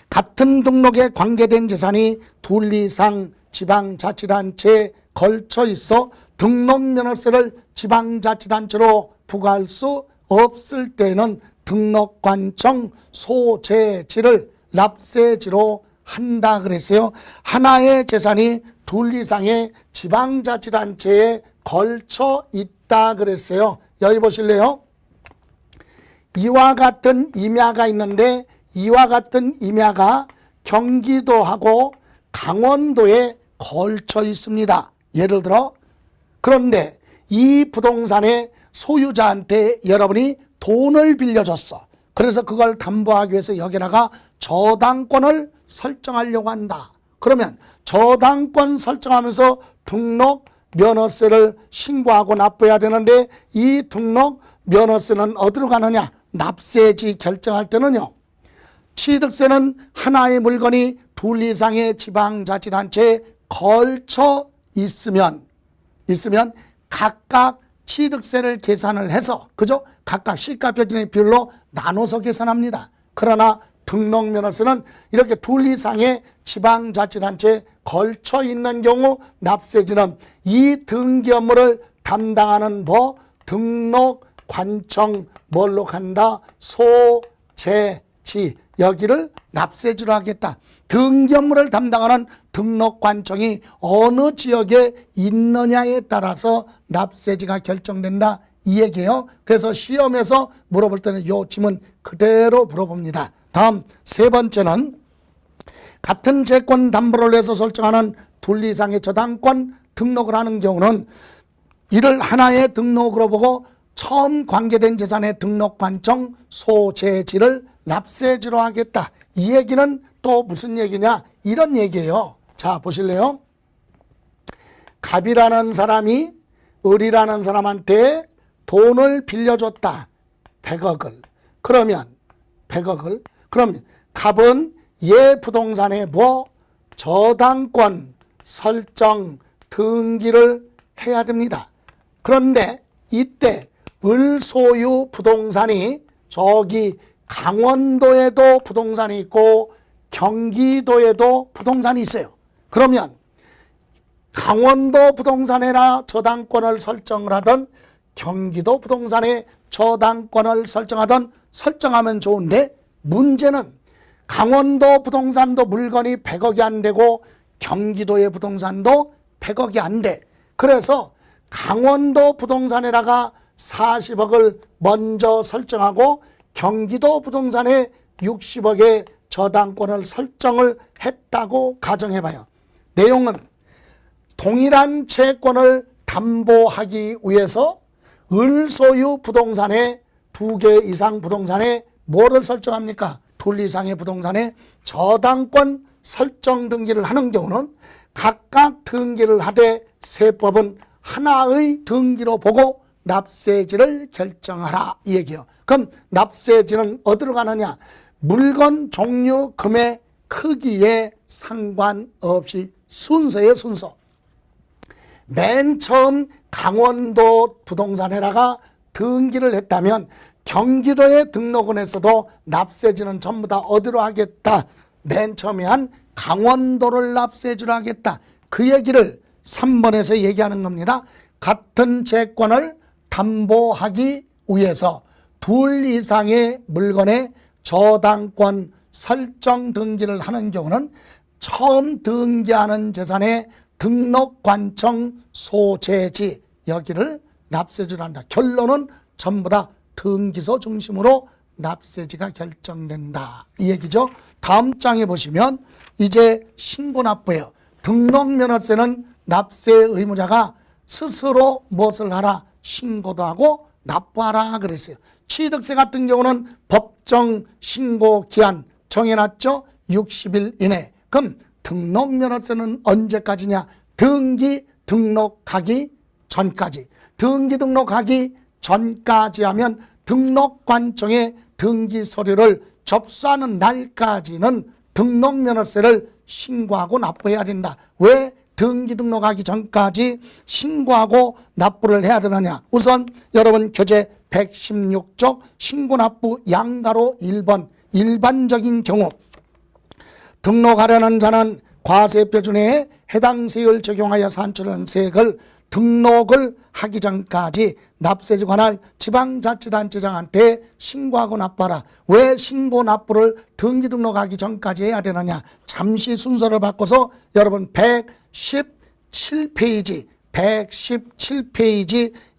같은 등록에 관계된 재산이 둘 이상 지방자치단체에 걸쳐 있어 등록면허세를 지방자치단체로 부과할 수 없을 때는 등록관청 소재지를 납세지로 한다 그랬어요. 하나의 재산이 둘 이상의 지방자치단체에 걸쳐 있다 그랬어요. 여기 보실래요? 이와 같은 임야가 있는데 이와 같은 임야가 경기도하고 강원도에 걸쳐 있습니다. 예를 들어, 그런데 이 부동산의 소유자한테 여러분이 돈을 빌려줬어. 그래서 그걸 담보하기 위해서 여기다가 저당권을 설정하려고 한다. 그러면 저당권 설정하면서 등록 면허세를 신고하고 납부해야 되는데 이 등록 면허세는 어디로 가느냐? 납세지 결정할 때는요, 취득세는 하나의 물건이 둘 이상의 지방자치단체에 걸쳐 있으면 각각 취득세를 계산을 해서, 그죠? 각각 시가표준의 비율로 나눠서 계산합니다. 그러나 등록면허세는 이렇게 둘 이상의 지방자치단체에 걸쳐 있는 경우 납세지는 이 등기 업무를 담당하는 등록관청 뭘로 간다? 소재지, 여기를 납세지로 하겠다. 등기 업무를 담당하는 등록관청이 어느 지역에 있느냐에 따라서 납세지가 결정된다, 이 얘기예요. 그래서 시험에서 물어볼 때는 이 지문 그대로 물어봅니다. 다음 세 번째는 같은 채권 담보를 해서 설정하는 둘 이상의 저당권 등록을 하는 경우는 이를 하나의 등록으로 보고 처음 관계된 재산의 등록관청 소재지를 납세지로 하겠다. 이 얘기는 또 무슨 얘기냐? 이런 얘기예요. 자, 보실래요? 갑이라는 사람이 을이라는 사람한테 돈을 빌려줬다. 100억을. 그러면 100억을. 그럼 갑은 얘 부동산에 저당권 설정 등기를 해야 됩니다. 그런데 이때 을 소유 부동산이 저기 강원도에도 부동산이 있고 경기도에도 부동산이 있어요. 그러면 강원도 부동산에나 저당권을 설정을 하던 경기도 부동산에 저당권을 설정하던 설정하면 좋은데, 문제는 강원도 부동산도 물건이 100억이 안 되고 경기도의 부동산도 100억이 안 돼. 그래서 강원도 부동산에다가 40억을 먼저 설정하고 경기도 부동산에 60억의 저당권을 설정을 했다고 가정해봐요. 내용은 동일한 채권을 담보하기 위해서 을 소유 부동산에 2개 이상 부동산에 뭐를 설정합니까? 둘 이상의 부동산에 저당권 설정 등기를 하는 경우는 각각 등기를 하되 세법은 하나의 등기로 보고 납세지를 결정하라, 이 얘기예요. 그럼 납세지는 어디로 가느냐? 물건 종류, 금액, 크기에 상관없이 순서예요, 순서. 맨 처음 강원도 부동산에다가 등기를 했다면 경기도에 등록을 했어도 납세지는 전부 다 어디로 하겠다? 맨 처음에 한 강원도를 납세지로 하겠다. 그 얘기를 3번에서 얘기하는 겁니다. 같은 채권을 담보하기 위해서 둘 이상의 물건에 저당권 설정 등기를 하는 경우는 처음 등기하는 재산의 등록관청 소재지, 여기를 납세지로 한다. 결론은 전부 다 등기소 중심으로 납세지가 결정된다, 이 얘기죠. 다음 장에 보시면 이제 신고납부예요. 등록면허세는 납세 의무자가 스스로 무엇을 하라? 신고도 하고 납부하라 그랬어요. 취득세 같은 경우는 법정 신고 기한 정해놨죠. 60일 이내. 그럼 등록면허세는 언제까지냐? 등기 등록하기 전까지. 등기 등록하기 전까지 하면 등록관청에 등기 서류를 접수하는 날까지는 등록면허세를 신고하고 납부해야 된다. 왜 등기 등록하기 전까지 신고하고 납부를 해야 되느냐? 우선 여러분 교재 116쪽 신고납부 양가로 1번 일반적인 경우 등록하려는 자는 과세표준에 해당 세율 적용하여 산출한 세액을 등록을 하기 전까지 납세지 관할 지방자치단체장한테 신고하고 납부하라. 왜 신고 납부를 등기 등록하기 전까지 해야 되느냐? 잠시 순서를 바꿔서 여러분 117페이지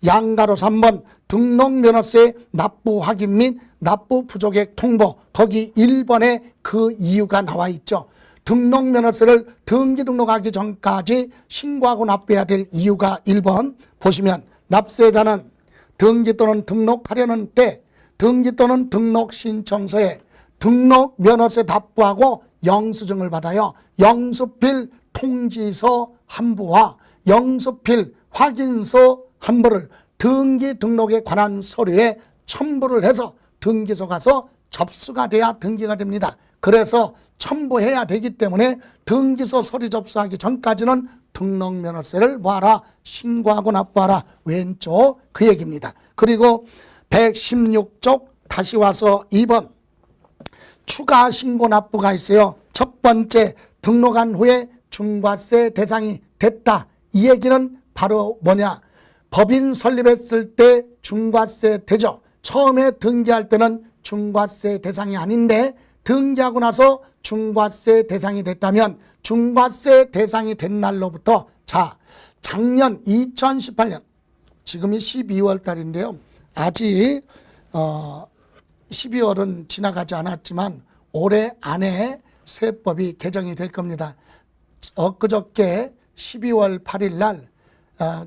양가로 3번 등록면허세 납부 확인 및 납부 부족액 통보, 거기 1번에 그 이유가 나와 있죠. 등록면허세를 등기 등록하기 전까지 신고하고 납부해야 될 이유가 1번 보시면 납세자는 등기 또는 등록하려는 때 등기 또는 등록 신청서에 등록면허세 납부하고 영수증을 받아요. 영수필 통지서 한 부와 영수필 확인서 한 부를 등기 등록에 관한 서류에 첨부를 해서 등기소 가서 접수가 돼야 등기가 됩니다. 그래서 첨부해야 되기 때문에 등기소 서류 접수하기 전까지는 등록면허세를 뭐하라? 신고하고 납부하라. 왼쪽 그 얘기입니다. 그리고 116쪽 다시 와서 2번 추가 신고 납부가 있어요. 첫 번째 등록한 후에 중과세 대상이 됐다. 이 얘기는 바로 뭐냐? 법인 설립했을 때 중과세 되죠. 처음에 등기할 때는 중과세 대상이 아닌데 등기하고 나서 중과세 대상이 됐다면 중과세 대상이 된 날로부터 자 작년 2018년 지금이 12월 달인데요. 아직 12월은 지나가지 않았지만 올해 안에 세법이 개정이 될 겁니다. 엊그저께 12월 8일 날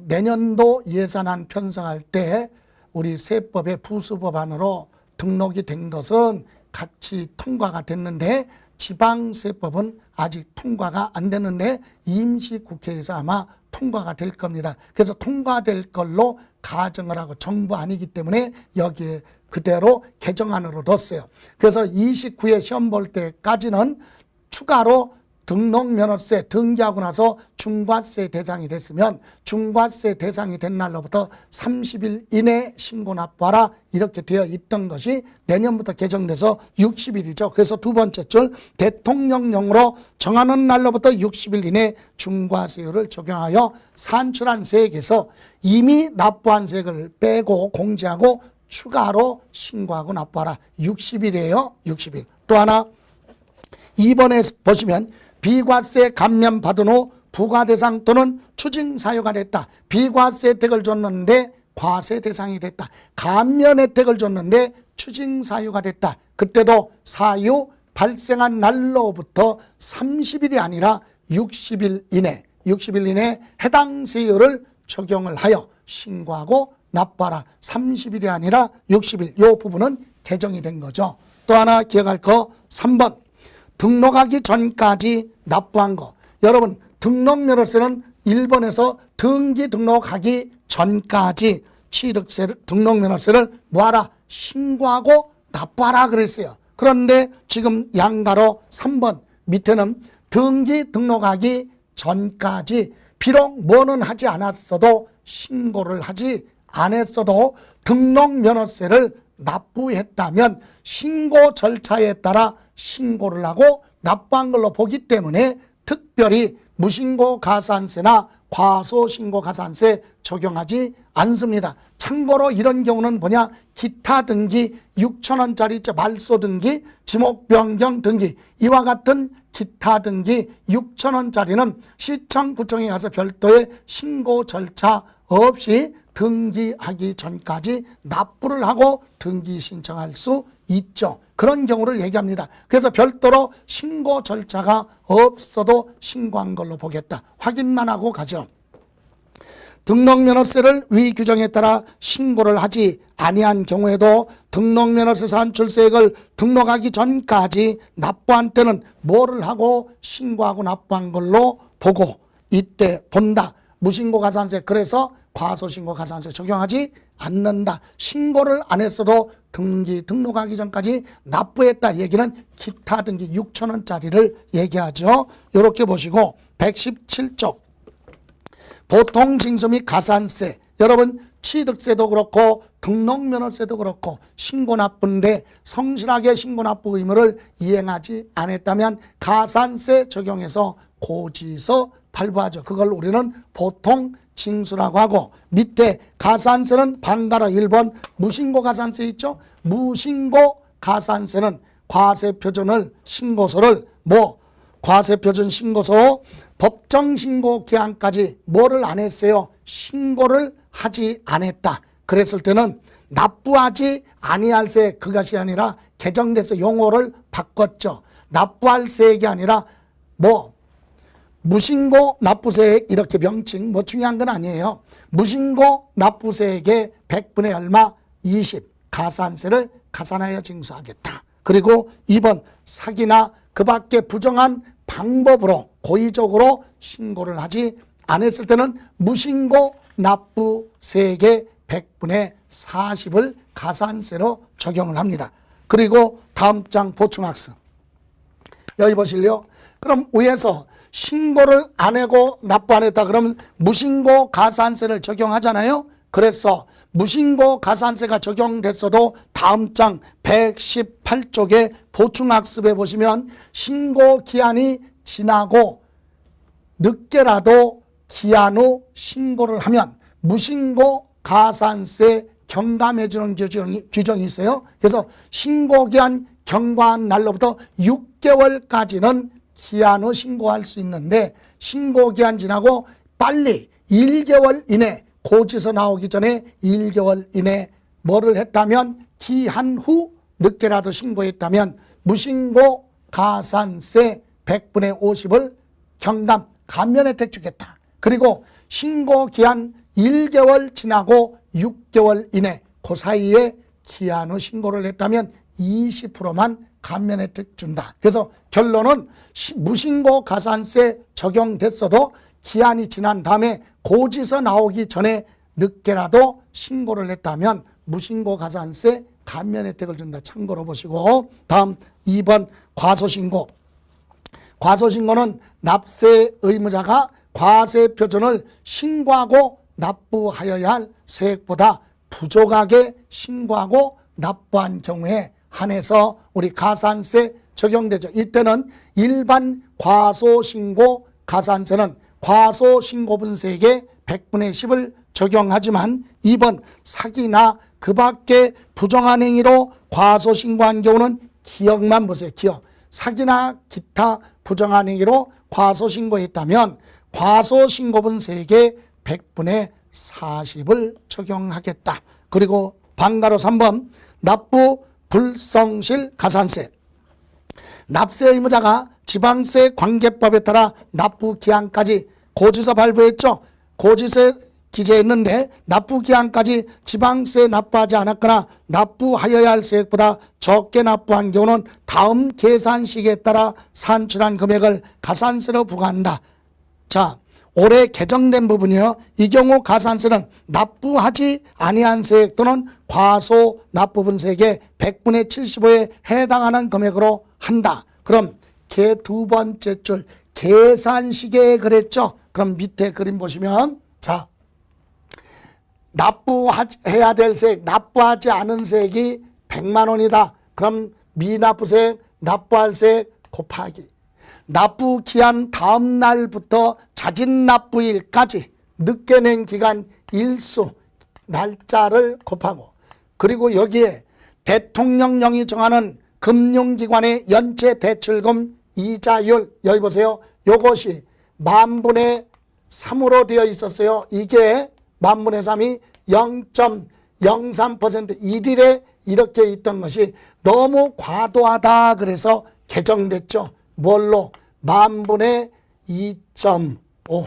내년도 예산안 편성할 때 우리 세법의 부수법안으로 등록이 된 것은 같이 통과가 됐는데 지방세법은 아직 통과가 안 됐는데 임시국회에서 아마 통과가 될 겁니다. 그래서 통과될 걸로 가정을 하고 정부 아니기 때문에 여기에 그대로 개정안으로 뒀어요. 그래서 29회 시험 볼 때까지는 추가로 등록면허세 등기하고 나서 중과세 대상이 됐으면 중과세 대상이 된 날로부터 30일 이내 신고 납부하라 이렇게 되어 있던 것이 내년부터 개정돼서 60일이죠. 그래서 두 번째 줄 대통령령으로 정하는 날로부터 60일 이내 중과세율을 적용하여 산출한 세액에서 이미 납부한 세액을 빼고 공제하고 추가로 신고하고 납부하라. 60일이에요. 60일. 또 하나 2번에 보시면 비과세 감면 받은 후 부과대상 또는 추징사유가 됐다. 비과세 혜택을 줬는데 과세 대상이 됐다. 감면 혜택을 줬는데 추징사유가 됐다. 그때도 사유 발생한 날로부터 30일이 아니라 60일 이내 해당 세율을 적용을 하여 신고하고 납부하라. 30일이 아니라 60일. 이 부분은 개정이 된 거죠. 또 하나 기억할 거 3번 등록하기 전까지 납부한 거. 여러분 등록면허세는 1번에서 등기 등록하기 전까지 취득세를 등록면허세를 뭐하라? 신고하고 납부하라 그랬어요. 그런데 지금 양가로 3번 밑에는 등기 등록하기 전까지 비록 뭐는 하지 않았어도 신고를 하지 않았어도 등록면허세를 납부했다면 신고 절차에 따라 신고를 하고 납부한 걸로 보기 때문에 특별히 무신고 가산세나 과소신고 가산세 적용하지 않습니다. 참고로 이런 경우는 뭐냐? 기타 등기 6,000원짜리 있죠. 말소 등기, 지목 변경 등기 이와 같은 기타 등기 6,000원짜리는 시청 구청에 가서 별도의 신고 절차 없이 등기하기 전까지 납부를 하고 등기 신청할 수 있죠. 그런 경우를 얘기합니다. 그래서 별도로 신고 절차가 없어도 신고한 걸로 보겠다. 확인만 하고 가죠. 등록면허세를 위 규정에 따라 신고를 하지 아니한 경우에도 등록면허세 산출세액을 등록하기 전까지 납부한 때는 뭐를 하고 신고하고 납부한 걸로 보고 이때 본다. 무신고 가산세, 그래서 과소신고 가산세 적용하지 않는다. 신고를 안 했어도 등록하기 전까지 납부했다 얘기는 기타 등기 6,000원짜리를 얘기하죠. 이렇게 보시고 117쪽 보통 징수 및 가산세, 여러분 취득세도 그렇고 등록면허세도 그렇고 신고 납부인데 성실하게 신고 납부 의무를 이행하지 않았다면 가산세 적용해서 고지서 발부하죠. 그걸 우리는 보통 징수라고 하고, 밑에 가산세는 반가로 1번 무신고 가산세 있죠. 무신고 가산세는 과세표준을 신고서를 과세표준 신고서 법정신고 기한까지 뭐를 안 했어요? 신고를 하지 않았다. 그랬을 때는 납부하지 아니할 세, 그것이 아니라 개정돼서 용어를 바꿨죠. 납부할 세액이 아니라 무신고 납부세액, 이렇게 명칭 중요한 건 아니에요. 무신고 납부세액의 100분의 얼마 20 가산세를 가산하여 징수하겠다. 그리고 2번 사기나 그 밖에 부정한 방법으로 고의적으로 신고를 하지 않았을 때는 무신고 납부세액의 100분의 40을 가산세로 적용을 합니다. 그리고 다음 장 보충학습 여기 보실래요? 그럼 위에서 신고를 안 하고 납부 안 했다 그러면 무신고 가산세를 적용하잖아요. 그래서 무신고 가산세가 적용됐어도 다음 장 118쪽에 보충학습에 보시면 신고 기한이 지나고 늦게라도 기한 후 신고를 하면 무신고 가산세 경감해 주는 규정이 있어요. 그래서 신고기한 경과한 날로부터 6개월까지는 기한 후 신고할 수 있는데, 신고기한 지나고 빨리 1개월 이내, 고지서 나오기 전에 1개월 이내 뭐를 했다면, 기한 후 늦게라도 신고했다면 무신고 가산세 100분의 50을 경감 감면 혜택 주겠다. 그리고 신고기한 1개월 지나고 6개월 이내 그 사이에 기한 후 신고를 했다면 20%만 감면 혜택 준다. 그래서 결론은 무신고 가산세 적용됐어도 기한이 지난 다음에 고지서 나오기 전에 늦게라도 신고를 했다면 무신고 가산세 감면 혜택을 준다. 참고로 보시고, 다음 2번 과소신고. 과소신고는 납세 의무자가 과세표준을 신고하고 납부하여야 할 세액보다 부족하게 신고하고 납부한 경우에 한해서 우리 가산세 적용되죠. 이때는 일반 과소신고 가산세는 과소신고분세액의 100분의 10을 적용하지만 2번 사기나 그 밖에 부정한 행위로 과소신고한 경우는 기억만 보세요. 기억. 사기나 기타 부정한 행위로 과소신고했다면 과소신고분세액의 100분의 40을 적용하겠다. 그리고 반가로 3번 납부 불성실 가산세. 납세 의무자가 지방세 관계법에 따라 납부 기한까지 고지서 발부했죠. 고지서에 기재했는데 납부 기한까지 지방세 납부하지 않았거나 납부하여야 할 세액보다 적게 납부한 경우는 다음 계산식에 따라 산출한 금액을 가산세로 부과한다. 자, 올해 개정된 부분이요. 이 경우 가산세는 납부하지 아니한 세액 또는 과소 납부분세액의 100분의 75에 해당하는 금액으로 한다. 그럼 개 두 번째 줄 계산식에 그랬죠. 그럼 밑에 그림 보시면, 자, 납부해야 될 세액, 납부하지 않은 세액이 100만 원이다. 그럼 미납부세액, 납부할 세액 곱하기 납부 기한 다음 날부터 자진 납부일까지 늦게 낸 기간 일수 날짜를 곱하고, 그리고 여기에 대통령령이 정하는 금융기관의 연체 대출금 이자율, 여기 보세요. 요것이 10,000분의 3으로 되어 있었어요. 이게 10,000분의 3이 0.03% 1일에 이렇게 있던 것이 너무 과도하다 그래서 개정됐죠. 뭘로? 10,000분의 2.5.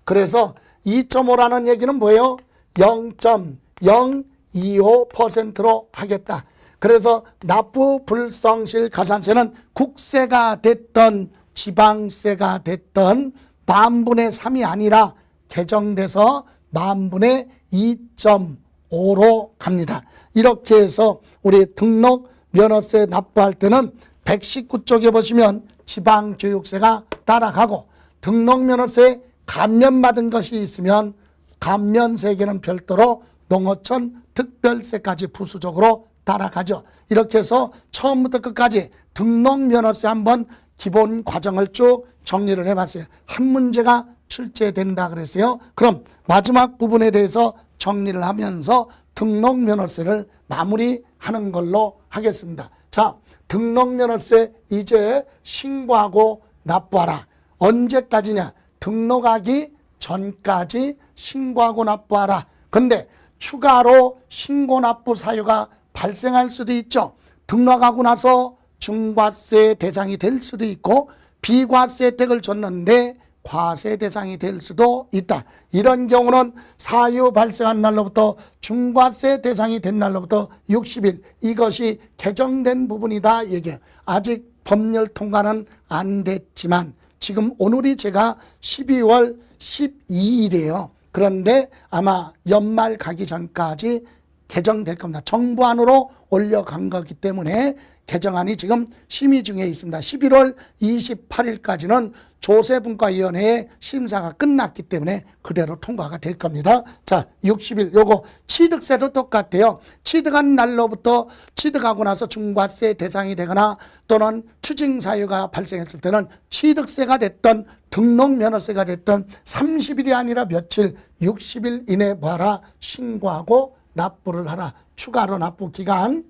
그래서 2.5라는 얘기는 뭐예요? 0.025%로 하겠다. 그래서 납부 불성실 가산세는 국세가 됐던 지방세가 됐던 만분의 3이 아니라 개정돼서 만분의 2.5로 갑니다. 이렇게 해서 우리 등록 면허세 납부할 때는 119쪽에 보시면 지방교육세가 따라가고 등록면허세 감면받은 것이 있으면 감면세계는 별도로 농어촌 특별세까지 부수적으로 따라가죠. 이렇게 해서 처음부터 끝까지 등록면허세 한번 기본 과정을 쭉 정리를 해봤어요. 한 문제가 출제된다 그랬어요. 그럼 마지막 부분에 대해서 정리를 하면서 등록면허세를 마무리하는 걸로 하겠습니다. 자, 등록면허세 이제 신고하고 납부하라. 언제까지냐? 등록하기 전까지 신고하고 납부하라. 근데 추가로 신고 납부 사유가 발생할 수도 있죠. 등록하고 나서 중과세 대상이 될 수도 있고 비과세 혜택을 줬는데 과세 대상이 될 수도 있다. 이런 경우는 사유 발생한 날로부터 중과세 대상이 된 날로부터 60일 이것이 개정된 부분이다 얘기해요. 아직 법률 통과는 안 됐지만 지금 오늘이 제가 12월 12일이에요. 그런데 아마 연말 가기 전까지 개정될 겁니다. 정부안으로 올려간 거기 때문에 개정안이 지금 심의 중에 있습니다. 11월 28일까지는 조세분과위원회의 심사가 끝났기 때문에 그대로 통과가 될 겁니다. 자, 60일 요거 취득세도 똑같아요. 취득한 날로부터 취득하고 나서 중과세 대상이 되거나 또는 추징사유가 발생했을 때는 취득세가 됐던 등록면허세가 됐던 30일이 아니라 며칠 60일 이내 뭐하라? 신고하고 납부를 하라. 추가로 납부 기간.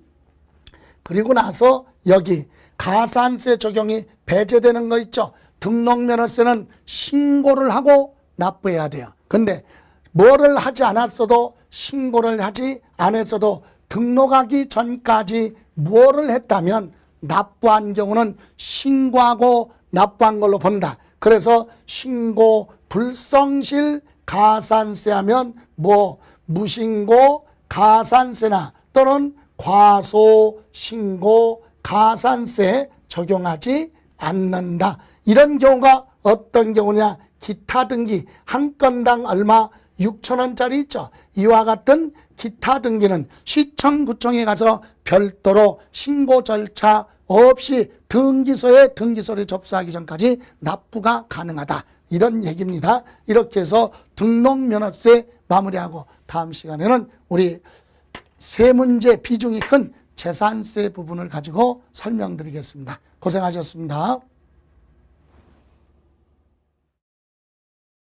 그리고 나서 여기 가산세 적용이 배제되는 거 있죠. 등록면허세는 신고를 하고 납부해야 돼요. 근데 뭐를 하지 않았어도 신고를 하지 않았어도 등록하기 전까지 뭐를 했다면 납부한 경우는 신고하고 납부한 걸로 본다. 그래서 신고 불성실 가산세 하면 뭐 무신고 가산세나 또는 과소, 신고, 가산세 적용하지 않는다. 이런 경우가 어떤 경우냐? 기타 등기 한 건당 얼마? 6,000원짜리 있죠. 이와 같은 기타 등기는 시청, 구청에 가서 별도로 신고 절차 없이 등기소에 등기소를 접수하기 전까지 납부가 가능하다. 이런 얘기입니다. 이렇게 해서 등록면허세 마무리하고 다음 시간에는 우리 세 문제 비중이 큰 재산세 부분을 가지고 설명드리겠습니다. 고생하셨습니다.